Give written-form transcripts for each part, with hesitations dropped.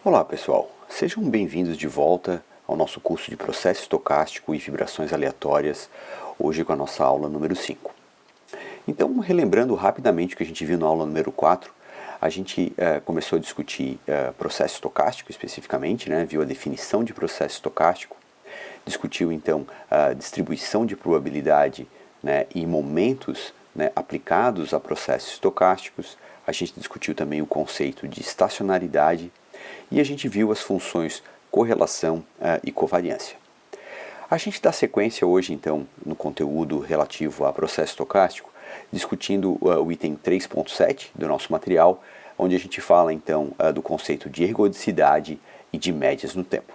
Olá pessoal, sejam bem-vindos de volta ao nosso curso de processo estocástico e vibrações aleatórias, hoje com a nossa aula número 5. Então, relembrando rapidamente o que a gente viu na aula número 4, a gente começou a discutir processo estocástico especificamente, viu a definição de processo estocástico, discutiu então a distribuição de probabilidade e momentos aplicados a processos estocásticos, a gente discutiu também o conceito de estacionalidade e a gente viu as funções correlação e covariância. A gente dá sequência hoje, então, no conteúdo relativo a processo estocástico, discutindo o item 3.7 do nosso material, onde a gente fala, então, do conceito de ergodicidade e de médias no tempo.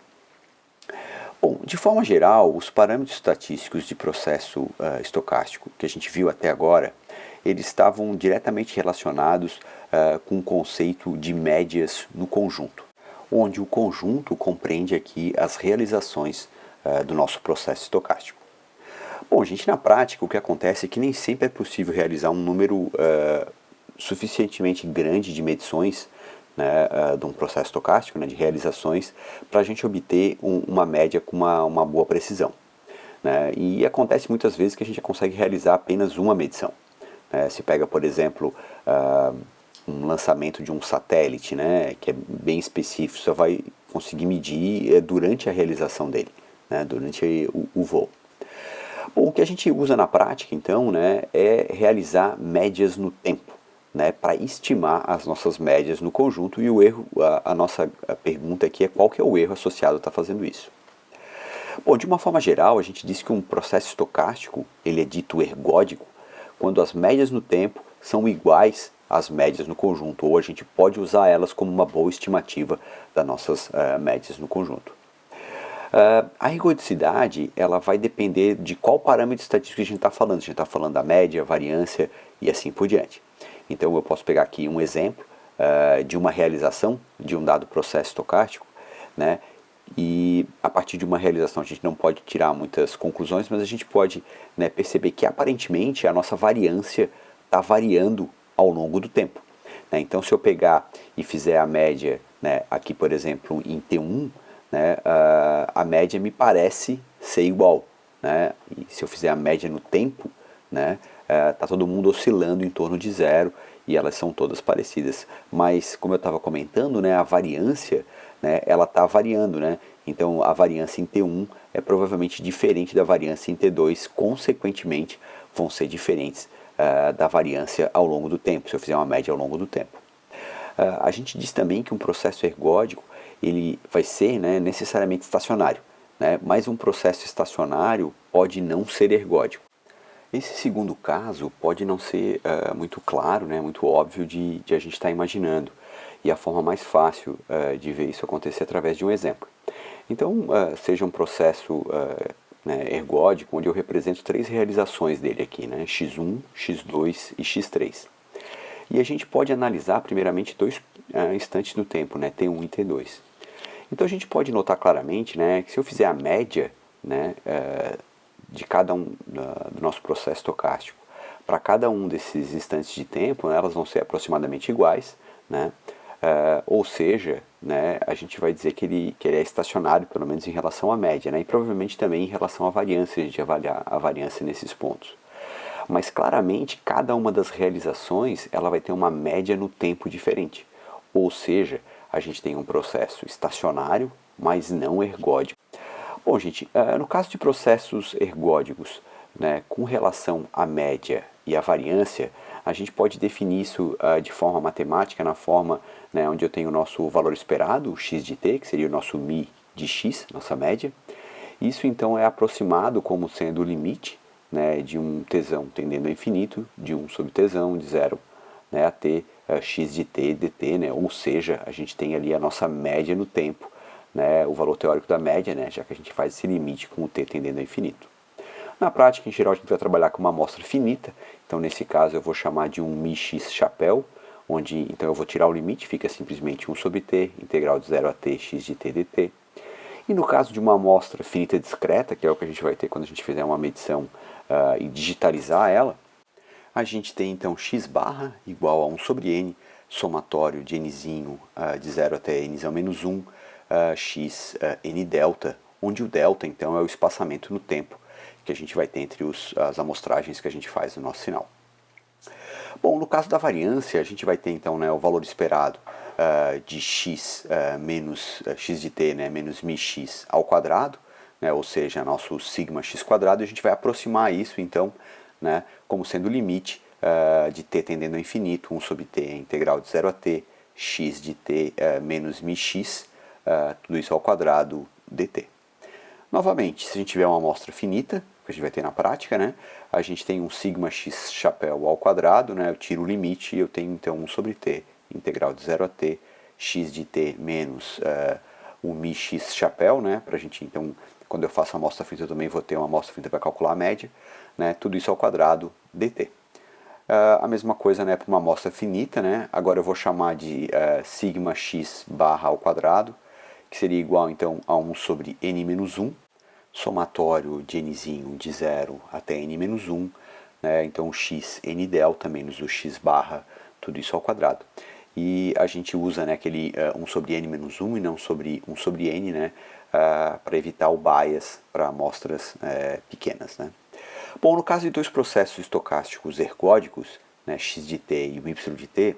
Bom, de forma geral, os parâmetros estatísticos de processo estocástico que a gente viu até agora, eles estavam diretamente relacionados com o conceito de médias no conjunto, onde o conjunto compreende aqui as realizações do nosso processo estocástico. Bom, gente, na prática o que acontece é que nem sempre é possível realizar um número suficientemente grande de medições de um processo estocástico, de realizações, para a gente obter uma média com uma boa precisão. E acontece muitas vezes que a gente consegue realizar apenas uma medição. Se pega, por exemplo, um lançamento de um satélite, que é bem específico, você vai conseguir medir durante a realização dele, durante o voo. Bom, o que a gente usa na prática, então, é realizar médias no tempo, para estimar as nossas médias no conjunto, e o erro, a nossa pergunta aqui é qual que é o erro associado a estar fazendo isso. Bom, de uma forma geral, a gente diz que um processo estocástico ele é dito ergódico quando as médias no tempo são iguais às médias no conjunto, ou a gente pode usar elas como uma boa estimativa das nossas médias no conjunto. A ergodicidade ela vai depender de qual parâmetro estatístico a gente está falando. A gente está falando da média, variância e assim por diante. Então eu posso pegar aqui um exemplo de uma realização de um dado processo estocástico, e a partir de uma realização a gente não pode tirar muitas conclusões, mas a gente pode perceber que aparentemente a nossa variância está variando ao longo do tempo. Então se eu pegar e fizer a média aqui, por exemplo, em T1, a média me parece ser igual. E se eu fizer a média no tempo, está todo mundo oscilando em torno de zero e elas são todas parecidas. Mas, como eu estava comentando, a variância ela está variando. Então, a variância em T1 é provavelmente diferente da variância em T2, consequentemente, vão ser diferentes da variância ao longo do tempo, se eu fizer uma média ao longo do tempo. A gente diz também que um processo ergódico ele vai ser necessariamente estacionário, mas um processo estacionário pode não ser ergódico. Esse segundo caso pode não ser muito claro, muito óbvio de a gente estar imaginando, e a forma mais fácil de ver isso acontecer é através de um exemplo. Então, seja um processo ergódico, onde eu represento três realizações dele aqui, x1, x2 e x3. E a gente pode analisar primeiramente dois instantes no tempo, T1 e T2. Então a gente pode notar claramente que se eu fizer a média de cada um do nosso processo estocástico para cada um desses instantes de tempo, elas vão ser aproximadamente iguais, ou seja, a gente vai dizer que ele é estacionário, pelo menos em relação à média, e provavelmente também em relação à variância, a gente avaliar a variância nesses pontos. Mas claramente cada uma das realizações ela vai ter uma média no tempo diferente, ou seja, a gente tem um processo estacionário, mas não ergódico. Bom, gente, no caso de processos ergódicos, com relação à média e à variância, a gente pode definir isso de forma matemática, na forma onde eu tenho o nosso valor esperado, o x de t, que seria o nosso μ de x, nossa média. Isso então é aproximado como sendo o limite de um tesão tendendo ao infinito, de 1 sobre tesão, de 0 a t, x de t dt, ou seja, a gente tem ali a nossa média no tempo, o valor teórico da média, já que a gente faz esse limite com o t tendendo ao infinito. Na prática, em geral, a gente vai trabalhar com uma amostra finita, então nesse caso eu vou chamar de um μx chapéu, onde então eu vou tirar o limite, fica simplesmente 1 sobre t, integral de 0 a t, x de t dt. E no caso de uma amostra finita discreta, que é o que a gente vai ter quando a gente fizer uma medição e digitalizar ela, a gente tem então x barra igual a 1 sobre n somatório de nzinho de 0 até nzão menos 1, x n delta, onde o delta então é o espaçamento no tempo que a gente vai ter entre as amostragens que a gente faz no nosso sinal. Bom, no caso da variância, a gente vai ter então, né, o valor esperado de x menos x de t, né, menos μx ao quadrado, né, ou seja, nosso sigma x quadrado, e a gente vai aproximar isso então, né, como sendo o limite de t tendendo ao infinito, 1 sobre t é integral de 0 a t, x de t menos μx, tudo isso ao quadrado dt. Novamente, se a gente tiver uma amostra finita, que a gente vai ter na prática, né, a gente tem um sigma x chapéu ao quadrado, né, eu tiro o limite e eu tenho então 1 sobre t, integral de 0 a t, x de t menos o μx chapéu, né, para a gente então, quando eu faço a amostra finita eu também vou ter uma amostra finita para calcular a média, né, tudo isso ao quadrado dt. A mesma coisa, né, para uma amostra finita, né, agora eu vou chamar de sigma x barra ao quadrado, que seria igual então a 1 sobre n menos 1, somatório de nzinho de 0 até n menos 1, né, então x n delta menos o x barra, tudo isso ao quadrado. E a gente usa, né, aquele 1 sobre n menos 1 e não sobre 1 sobre n, né, para evitar o bias para amostras pequenas, né. Bom, no caso de dois processos estocásticos ergódicos, né, x de t e o y de t,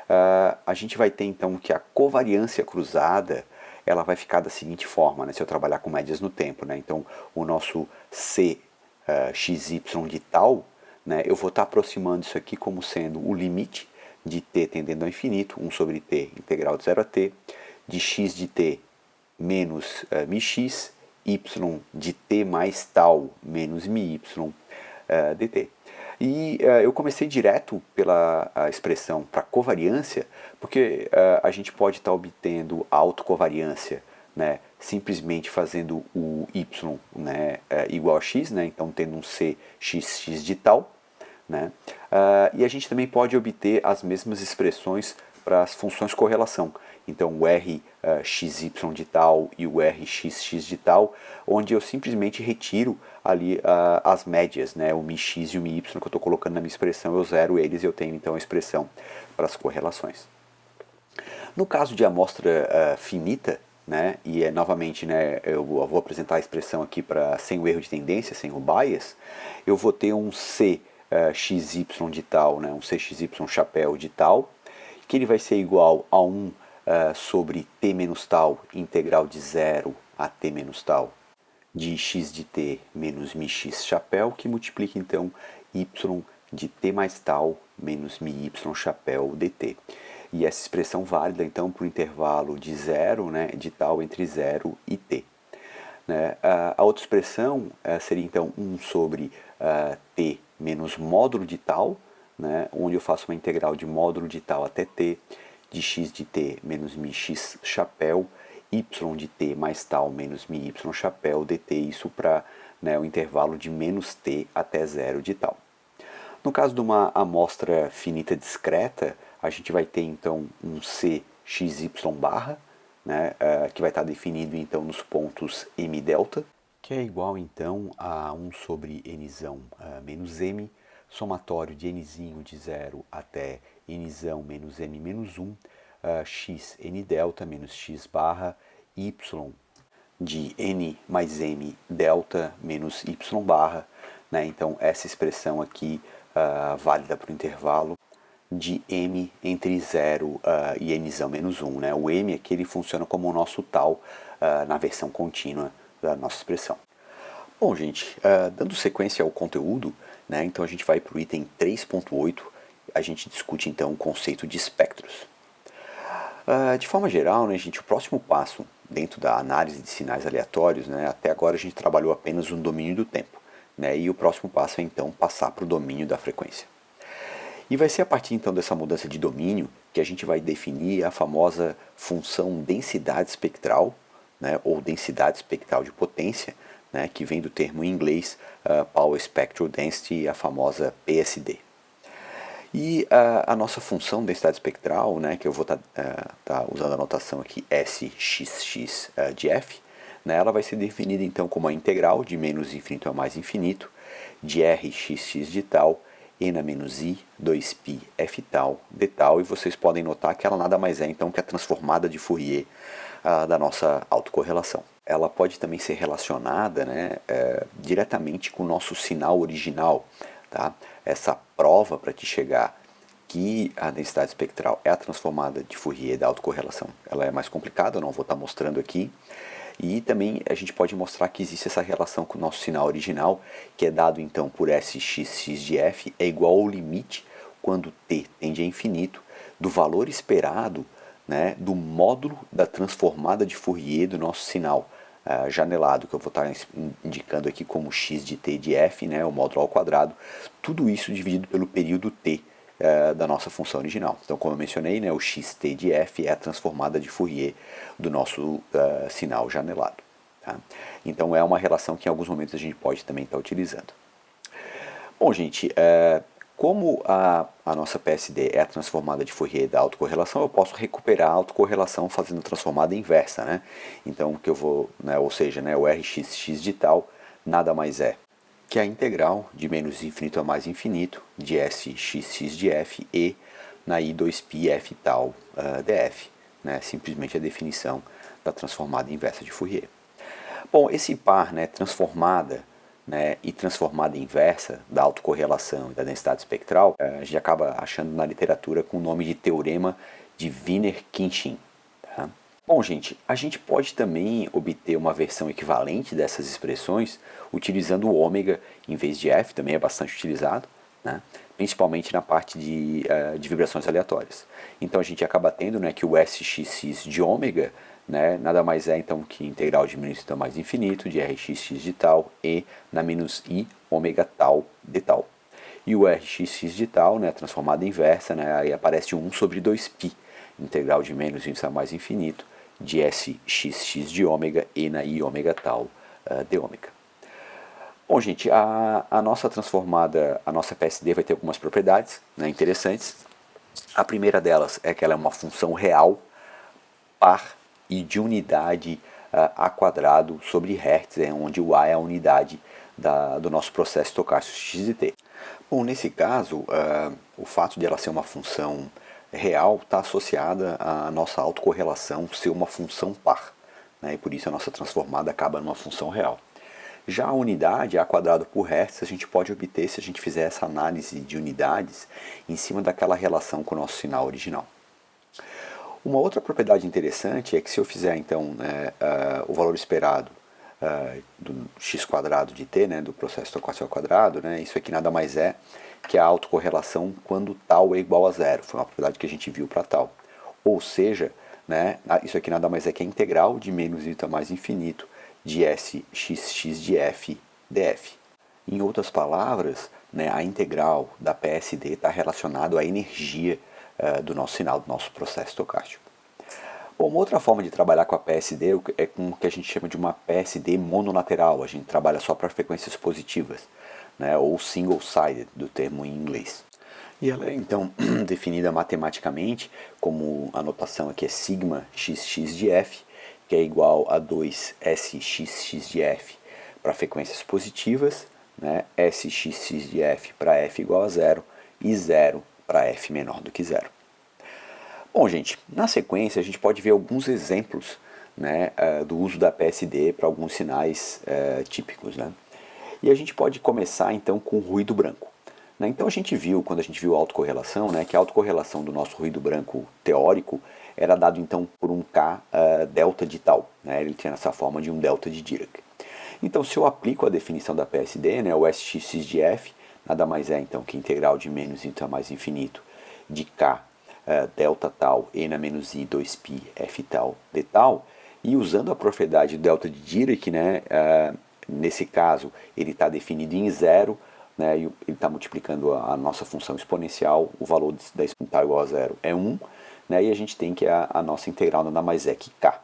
a gente vai ter então que a covariância cruzada ela vai ficar da seguinte forma, né, se eu trabalhar com médias no tempo. Né, então, o nosso c xy de tal, né, eu vou estar aproximando isso aqui como sendo o limite de t tendendo ao infinito, 1 sobre t, integral de 0 a t, de x de t menos μx, y de t mais tal menos μy dt. E eu comecei direto pela expressão para covariância, porque a gente pode estar obtendo a autocovariância, né, simplesmente fazendo o y, né, igual a x, né, então tendo um cxx de tal, né, e a gente também pode obter as mesmas expressões para as funções correlação. Então o rxy de tal e o rxx de tal, onde eu simplesmente retiro ali as médias, né, o μx e o μy que eu estou colocando na minha expressão, eu zero eles e eu tenho então a expressão para as correlações. No caso de amostra finita, né, e novamente, né, eu vou apresentar a expressão aqui para sem o erro de tendência, sem o bias, eu vou ter um c xy de tal, né, um cxy chapéu de tal, que ele vai ser igual a 1 sobre t menos tal, integral de 0 a t menos tal, de x de t menos μx chapéu, que multiplica então y de t mais tal menos μy chapéu dt. E essa expressão válida então para o intervalo de 0, né, de tal entre 0 e t. Né? A outra expressão seria então 1 sobre t menos módulo de tal, né, onde eu faço uma integral de módulo de tal até t, de x de t menos μx chapéu, y de t mais tal menos μy chapéu dt, isso para, né, o intervalo de menos t até 0 de tal. No caso de uma amostra finita discreta, a gente vai ter então um c xy barra, né, que vai estar definido então nos pontos m delta, que é igual então a 1 sobre nzão menos m, somatório de nzinho de 0 até nzão menos m menos 1, x n delta menos x barra, y de n mais m delta menos y barra, né? Então essa expressão aqui válida para o intervalo de m entre 0 e nzão menos 1. Né? O m aqui ele funciona como o nosso tal na versão contínua da nossa expressão. Bom, gente, dando sequência ao conteúdo, né, então a gente vai para o item 3.8, a gente discute então o conceito de espectros. De forma geral, né, gente, o próximo passo dentro da análise de sinais aleatórios, né, até agora a gente trabalhou apenas no domínio do tempo, né, e o próximo passo é então passar para o domínio da frequência. E vai ser a partir então dessa mudança de domínio que a gente vai definir a famosa função densidade espectral, né, ou densidade espectral de potência, né, que vem do termo em inglês Power Spectral Density, a famosa PSD. E a nossa função densidade espectral, né, que eu vou estar usando a notação aqui SXX de f, né, ela vai ser definida então como a integral de menos infinito a mais infinito de Rxx de tal e na menos i, 2π, f tal, d tal, e vocês podem notar que ela nada mais é então que a transformada de Fourier da nossa autocorrelação. Ela pode também ser relacionada, né, diretamente com o nosso sinal original. Tá? Essa prova para te chegar que a densidade espectral é a transformada de Fourier da autocorrelação, ela é mais complicada, eu não vou estar mostrando aqui. E também a gente pode mostrar que existe essa relação com o nosso sinal original, que é dado então por Sxx de f é igual ao limite, quando t tende a infinito, do valor esperado, né, do módulo da transformada de Fourier do nosso sinal janelado, que eu vou estar indicando aqui como x de t de f, né, o módulo ao quadrado, tudo isso dividido pelo período t da nossa função original. Então, como eu mencionei, né, o xt de f é a transformada de Fourier do nosso sinal janelado. Tá? Então, é uma relação que em alguns momentos a gente pode também estar utilizando. Bom, gente, como a nossa PSD é a transformada de Fourier da autocorrelação, eu posso recuperar a autocorrelação fazendo a transformada inversa, né? Então, o que eu vou, né, ou seja, né, o Rxx de tal nada mais é que a integral de menos infinito a mais infinito de Sxx de f e na i2π f tal df, né? Simplesmente a definição da transformada inversa de Fourier. Bom, esse par, né, transformada, né, e transformada inversa da autocorrelação e da densidade espectral, a gente acaba achando na literatura com o nome de teorema de Wiener-Khinchin. Tá? Bom, gente, a gente pode também obter uma versão equivalente dessas expressões utilizando o ômega em vez de f, também é bastante utilizado, né? Principalmente na parte de vibrações aleatórias. Então a gente acaba tendo, né, que o Sxx de ômega, né, nada mais é então que integral de menos a mais infinito de Rxx de tal e na menos i ômega tal de tal. E o Rxx de tal, né, transformada inversa, né, aí aparece 1 sobre 2π, integral de menos a mais infinito de Sxx de ômega e na i ômega tal de ômega. Bom, gente, a nossa transformada, a nossa PSD vai ter algumas propriedades, né, interessantes. A primeira delas é que ela é uma função real, par e de unidade a quadrado sobre Hertz, onde o A é a unidade do nosso processo estocástico x de t. Bom, nesse caso, o fato de ela ser uma função real está associada à nossa autocorrelação ser uma função par, né, e por isso a nossa transformada acaba numa função real. Já a unidade, A quadrado por Hertz, a gente pode obter se a gente fizer essa análise de unidades em cima daquela relação com o nosso sinal original. Uma outra propriedade interessante é que se eu fizer então o valor esperado do x quadrado de t, né, do processo estocástico ao quadrado, né, isso aqui nada mais é que a autocorrelação quando tal é igual a zero. Foi uma propriedade que a gente viu para tal. Ou seja, né, isso aqui nada mais é que a integral de menos i a mais infinito de Sxx de f df. Em outras palavras, né, a integral da PSD está relacionada à energia do nosso sinal, do nosso processo estocástico. Bom, uma outra forma de trabalhar com a PSD é com o que a gente chama de uma PSD monolateral. A gente trabalha só para frequências positivas, né, ou single-sided, do termo em inglês. E ela é então definida matematicamente como a notação aqui é sigma xx de f, que é igual a 2 Sxx de f para frequências positivas, né, Sxx de f para f igual a zero e 0 para f menor do que zero. Bom, gente, na sequência a gente pode ver alguns exemplos, né, do uso da PSD para alguns sinais típicos. Né? E a gente pode começar então com o ruído branco. Né? Então a gente viu, quando a gente viu a autocorrelação, né, que a autocorrelação do nosso ruído branco teórico era dado então por um K delta de tal. Né? Ele tinha essa forma de um delta de Dirac. Então se eu aplico a definição da PSD, né, o Sxx de f nada mais é então que integral de menos a mais infinito de K delta tal e na menos i 2π f tal de tal, e usando a propriedade do delta de Dirac, né, nesse caso ele está definido em zero, né, e ele está multiplicando a nossa função exponencial, o valor da exponencial igual a zero é 1, né, e a gente tem que a nossa integral nada mais é que k.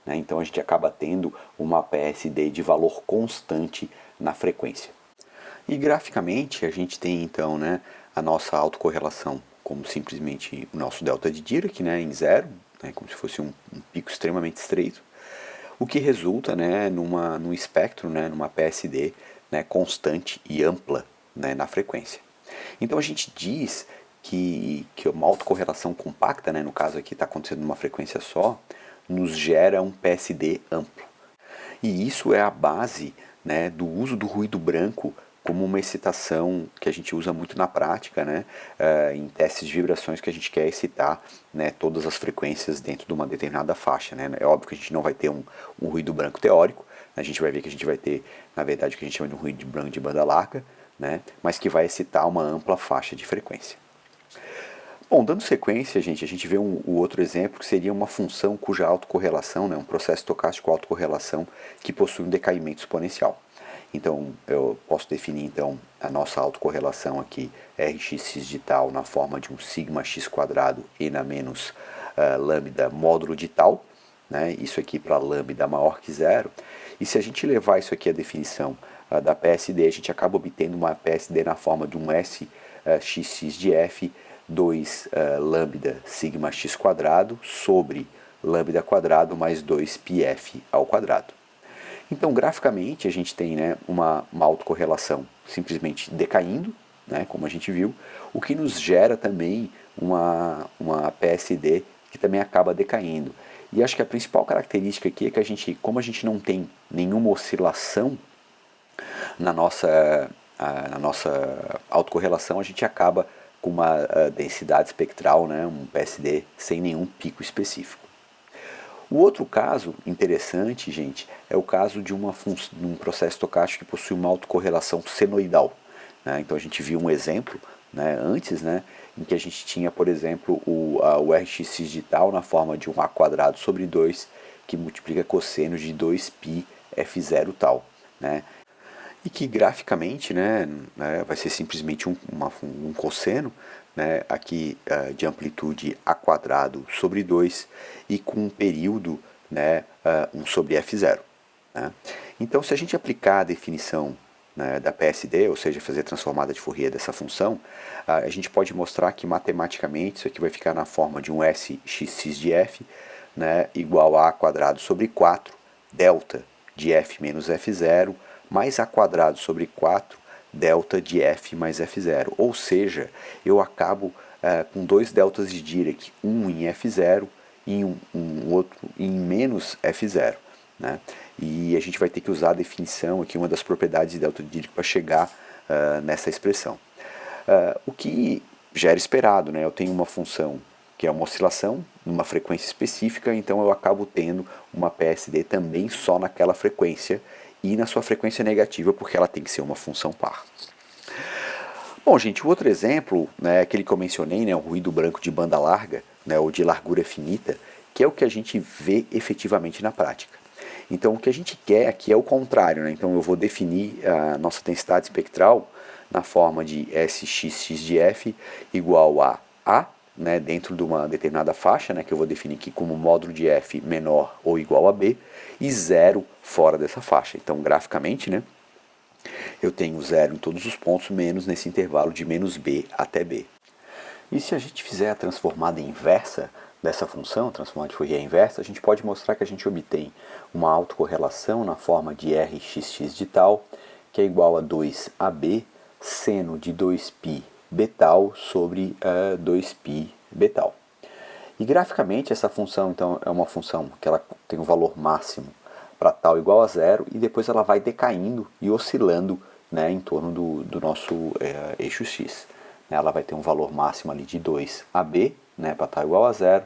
Né, então a gente acaba tendo uma PSD de valor constante na frequência. E graficamente a gente tem então, né, a nossa autocorrelação como simplesmente o nosso delta de Dirac, né, em zero, né, como se fosse um pico extremamente estreito, o que resulta, né, num espectro, né, numa PSD, né, constante e ampla, né, na frequência. Então a gente diz que uma autocorrelação compacta, né, no caso aqui está acontecendo numa frequência só, nos gera um PSD amplo. E isso é a base, né, do uso do ruído branco como uma excitação que a gente usa muito na prática, né, em testes de vibrações que a gente quer excitar, né, todas as frequências dentro de uma determinada faixa. Né. É óbvio que a gente não vai ter um ruído branco teórico, a gente vai ver que a gente vai ter, na verdade, o que a gente chama de um ruído branco de banda larga, né, mas que vai excitar uma ampla faixa de frequência. Bom, dando sequência, gente, a gente vê o outro exemplo que seria uma função cuja autocorrelação, né, um processo estocástico autocorrelação que possui um decaimento exponencial. Então, eu posso definir então a nossa autocorrelação aqui, Rx de tal, na forma de um sigma x quadrado e na menos lambda módulo de tal, né, isso aqui para lambda maior que zero. E se a gente levar isso aqui à definição da PSD, a gente acaba obtendo uma PSD na forma de um Sxx de f 2 lambda sigma x quadrado sobre lambda quadrado mais 2 πf ao quadrado. Então, graficamente, a gente tem, né, uma autocorrelação simplesmente decaindo, né, como a gente viu, o que nos gera também uma PSD que também acaba decaindo. E acho que a principal característica aqui é que a gente, como a gente não tem nenhuma oscilação na nossa autocorrelação, a gente acaba com uma densidade espectral, né, um PSD sem nenhum pico específico. O outro caso interessante, gente, é o caso de um processo estocástico que possui uma autocorrelação senoidal. Né? Então a gente viu um exemplo, né, antes, né, em que a gente tinha, por exemplo, o Rx de tal na forma de um a quadrado sobre 2 que multiplica cosseno de 2π f0 tal. Né? E que graficamente, né, vai ser simplesmente um cosseno, né, aqui de amplitude a quadrado sobre 2 e com um período, né, 1 sobre f0. Né? Então, se a gente aplicar a definição, né, da PSD, ou seja, fazer a transformada de Fourier dessa função, a gente pode mostrar que matematicamente isso aqui vai ficar na forma de um Sxx de f, né, igual a quadrado sobre 4 delta de f menos f0 mais a quadrado sobre 4 delta de f mais f0. Ou seja, eu acabo com dois deltas de Dirac, um em f0 e um outro em menos f0. Né? E a gente vai ter que usar a definição aqui, uma das propriedades de delta de Dirac para chegar nessa expressão. O que já era esperado, né? Eu tenho uma função que é uma oscilação numa frequência específica, então eu acabo tendo uma PSD também só naquela frequência e na sua frequência negativa, porque ela tem que ser uma função par. Bom, gente, o outro exemplo, né, aquele que eu mencionei, né, o ruído branco de banda larga, né, ou de largura finita, que é o que a gente vê efetivamente na prática. Então, o que a gente quer aqui é o contrário, né? Então, eu vou definir a nossa densidade espectral na forma de Sxx de f igual a A, né, dentro de uma determinada faixa, né, que eu vou definir aqui como módulo de f menor ou igual a b, e zero fora dessa faixa. Então, graficamente, né, eu tenho zero em todos os pontos, menos nesse intervalo de menos b até b. E se a gente fizer a transformada inversa dessa função, transformada de Fourier inversa, a gente pode mostrar que a gente obtém uma autocorrelação na forma de Rxx de tal, que é igual a 2ab seno de 2π betal sobre 2π betal. E graficamente essa função então é uma função que ela tem um valor máximo para tal igual a zero e depois ela vai decaindo e oscilando, né, em torno do nosso eixo x. Ela vai ter um valor máximo ali de 2ab, né, para tal igual a zero,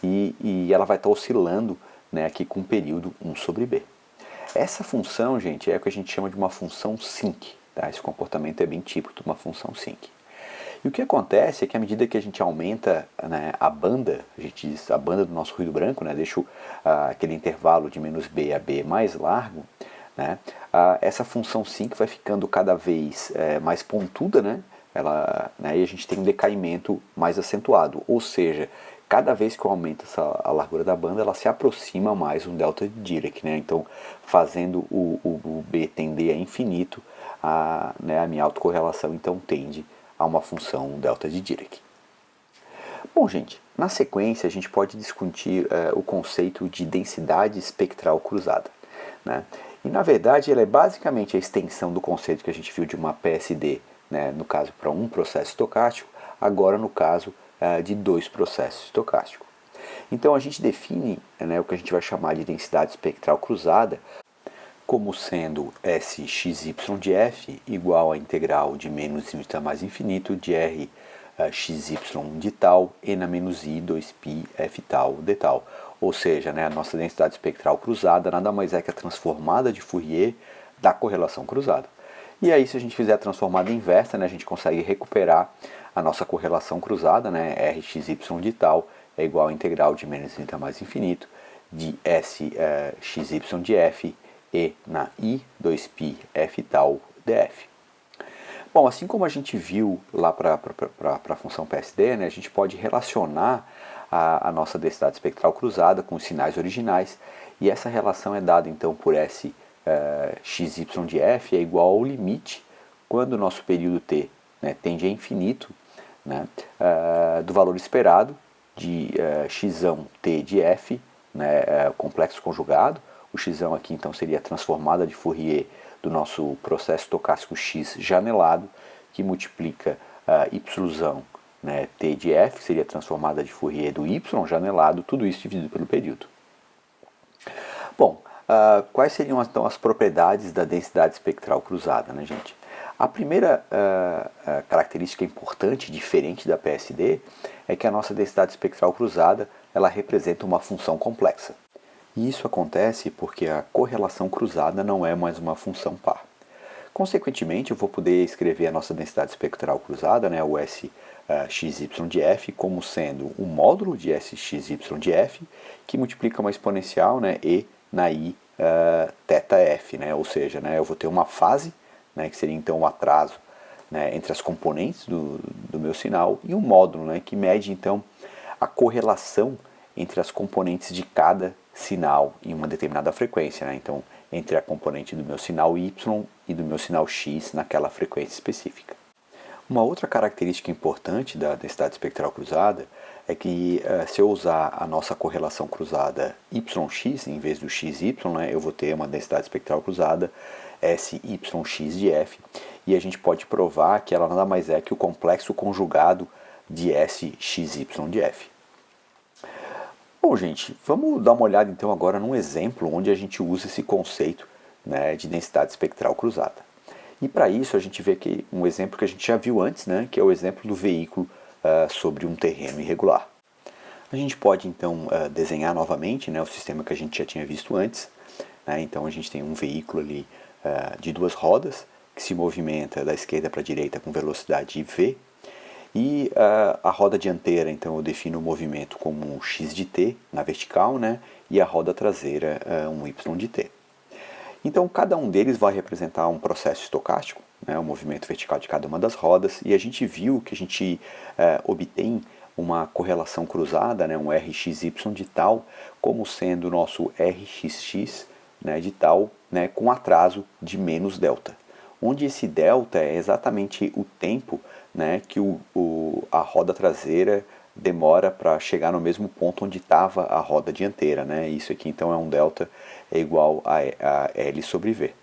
e ela vai estar oscilando, né, aqui com o período 1 sobre b. Essa função, gente, é o que a gente chama de uma função sinc. Tá? Esse comportamento é bem típico de uma função sinc. E o que acontece é que à medida que a gente aumenta, né, a banda, a gente diz a banda do nosso ruído branco, né, deixa aquele intervalo de menos b a b mais largo, né, essa função sinc vai ficando cada vez mais pontuda, né, e a gente tem um decaimento mais acentuado, ou seja, cada vez que eu aumento a largura da banda, ela se aproxima mais um delta de Dirac, né, então fazendo o b tender a infinito, a minha autocorrelação então tende a uma função delta de Dirac. Bom, gente, na sequência a gente pode discutir o conceito de densidade espectral cruzada. Né? E na verdade ela é basicamente a extensão do conceito que a gente viu de uma PSD né, no caso para um processo estocástico, agora no caso de dois processos estocásticos. Então a gente define, né, o que a gente vai chamar de densidade espectral cruzada como sendo Sxy de f igual à integral de menos infinito a mais infinito de r xy de tal e na menos i 2π f tal de tal. Ou seja, né, a nossa densidade espectral cruzada nada mais é que a transformada de Fourier da correlação cruzada. E aí, se a gente fizer a transformada inversa, né, a gente consegue recuperar a nossa correlação cruzada, né, rxy de tal é igual à integral de menos infinito a mais infinito de Sxy de f e na i 2π f tal df. Bom, assim como a gente viu lá para a função PSD, né, a gente pode relacionar a nossa densidade espectral cruzada com os sinais originais, e essa relação é dada então por S xy de f é igual ao limite quando o nosso período t, né, tende a infinito, né, do valor esperado de x t de f, né, complexo conjugado. O x aqui então seria a transformada de Fourier do nosso processo estocástico x janelado, que multiplica y, né, t de f, que seria a transformada de Fourier do y janelado, tudo isso dividido pelo período. Bom, quais seriam então as propriedades da densidade espectral cruzada, né, gente? A primeira característica importante, diferente da PSD, é que a nossa densidade espectral cruzada ela representa uma função complexa. E isso acontece porque a correlação cruzada não é mais uma função par. Consequentemente, eu vou poder escrever a nossa densidade espectral cruzada, né, o Sxy de f, como sendo o módulo de Sxy de f, que multiplica uma exponencial, né, e na i θf, né, ou seja, né, eu vou ter uma fase, né, que seria então o atraso, né, entre as componentes do meu sinal, e um módulo, né, que mede então a correlação entre as componentes de cada sinal em uma determinada frequência, né? Então, entre a componente do meu sinal y e do meu sinal x naquela frequência específica. Uma outra característica importante da densidade espectral cruzada é que se eu usar a nossa correlação cruzada yx em vez do xy, né, eu vou ter uma densidade espectral cruzada SYX de f, e a gente pode provar que ela nada mais é que o complexo conjugado de SXY de f. Bom, gente, vamos dar uma olhada então agora num exemplo onde a gente usa esse conceito, né, de densidade espectral cruzada. E para isso a gente vê que um exemplo que a gente já viu antes, né, que é o exemplo do veículo sobre um terreno irregular. A gente pode então desenhar novamente, né, o sistema que a gente já tinha visto antes. Né, então a gente tem um veículo ali de duas rodas que se movimenta da esquerda para a direita com velocidade v. E a roda dianteira, então, eu defino o movimento como um x de t na vertical, né? E a roda traseira um y de t. Então, cada um deles vai representar um processo estocástico, né? O movimento vertical de cada uma das rodas. E a gente viu que a gente obtém uma correlação cruzada, né? Um rxy de tal, como sendo o nosso rxx, né, de tal, né, com atraso de menos delta. Onde esse delta é exatamente o tempo, né, que a roda traseira demora para chegar no mesmo ponto onde estava a roda dianteira. Né? Isso aqui então é um delta igual a L sobre V.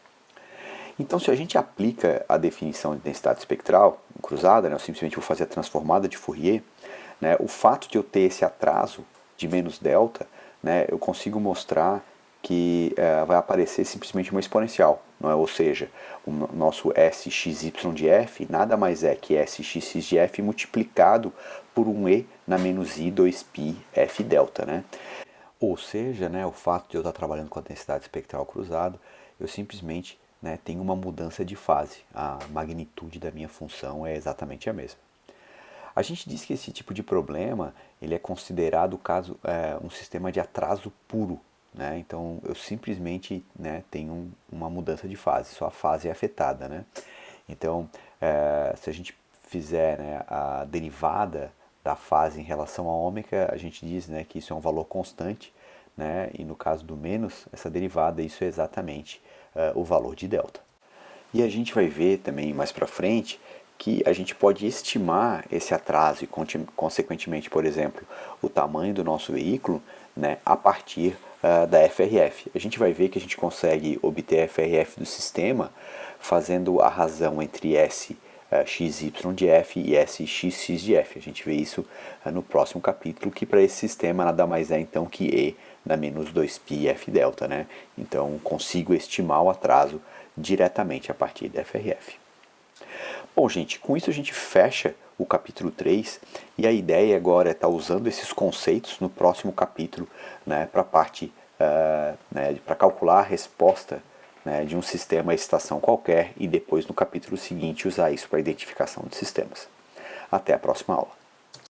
Então, se a gente aplica a definição de densidade espectral cruzada, né, eu simplesmente vou fazer a transformada de Fourier, né, o fato de eu ter esse atraso de menos delta, né, eu consigo mostrar que vai aparecer simplesmente uma exponencial, não é? Ou seja, o nosso Sxy de f nada mais é que Sxx de f multiplicado por um e na menos i 2π f delta. Né? Ou seja, né, o fato de eu estar trabalhando com a densidade espectral cruzada, eu simplesmente, né, tenho uma mudança de fase, a magnitude da minha função é exatamente a mesma. A gente diz que esse tipo de problema ele é considerado um sistema de atraso puro. Né? Então eu simplesmente, né, tenho uma mudança de fase, só a fase é afetada. Né? Então se a gente fizer, né, a derivada da fase em relação à ômega, a gente diz, né, que isso é um valor constante, né? E no caso do menos, essa derivada, isso é exatamente o valor de delta. E a gente vai ver também mais para frente que a gente pode estimar esse atraso e, consequentemente, por exemplo, o tamanho do nosso veículo, né, a partir da FRF. A gente vai ver que a gente consegue obter a FRF do sistema fazendo a razão entre S XY de F e SXX de F. A gente vê isso no próximo capítulo, que para esse sistema nada mais é então que E na menos 2π F delta, né? Então consigo estimar o atraso diretamente a partir da FRF. Bom, gente, com isso a gente fecha o capítulo 3 e a ideia agora é estar usando esses conceitos no próximo capítulo, né, para a parte, para calcular a resposta, né, de um sistema à estação qualquer e depois no capítulo seguinte usar isso para identificação de sistemas. Até a próxima aula.